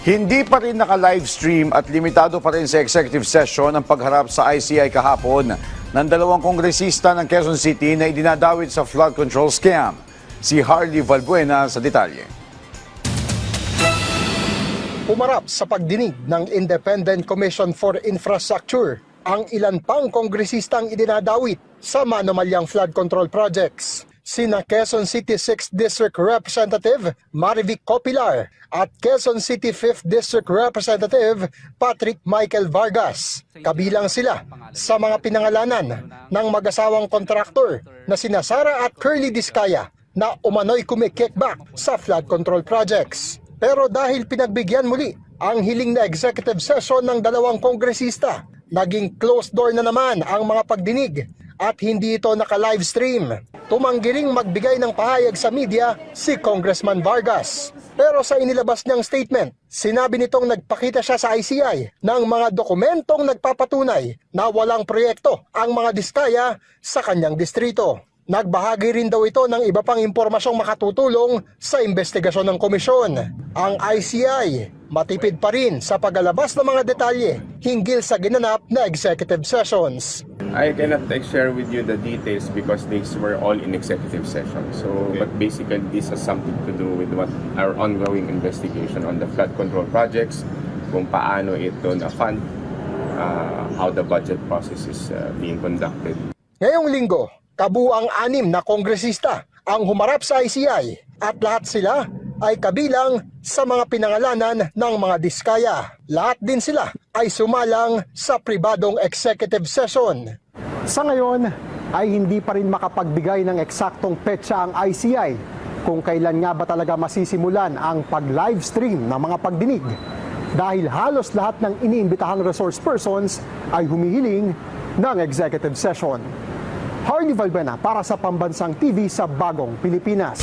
Hindi pa rin naka-livestream at limitado pa rin sa executive session ang pagharap sa ICI kahapon ng dalawang kongresista ng Quezon City na idinadawit sa flood control scam. Si Harley Valbuena sa detalye. Pumarap sa pagdinig ng Independent Commission for Infrastructure ang ilan pang kongresistang idinadawit sa manumalyang flood control projects. Sina Quezon City 6th District Representative Marivic Copilar at Quezon City 5th District Representative Patrick Michael Vargas. Kabilang sila sa mga pinangalanan ng mag-asawang kontraktor na sina Sara at Curly Discaya na umano'y kumikickback sa flood control projects. Pero dahil pinagbigyan muli ang hiling na executive session ng dalawang kongresista, naging closed door na naman ang mga pagdinig at hindi ito naka-livestream. Tumanggi ring magbigay ng pahayag sa media si Congressman Vargas. Pero sa inilabas niyang statement, sinabi nitong nagpakita siya sa ICI ng mga dokumentong nagpapatunay na walang proyekto ang mga Diskaya sa kanyang distrito. Nagbahagi rin daw ito ng iba pang impormasyong makatutulong sa investigasyon ng komisyon. Ang ICI matipid pa rin sa paglalabas ng mga detalye hinggil sa ginanap na executive sessions. I cannot share with you the details because these were all in executive session. So, but basically this has something to do with what our ongoing investigation on the flood control projects, kung paano ito na-fund, how the budget process is being conducted. Ngayong linggo, kabuang 6 na kongresista ang humarap sa ICI at lahat sila ay kabilang sa mga pinangalanan ng mga Diskaya. Lahat din sila ay sumalang sa pribadong executive session. Sa ngayon ay hindi pa rin makapagbigay ng eksaktong petsa ang ICI kung kailan nga ba talaga masisimulan ang pag-livestream ng mga pagdinig dahil halos lahat ng iniimbitahang resource persons ay humihiling ng executive session. Harley Valbuena para sa Pambansang TV sa Bagong Pilipinas.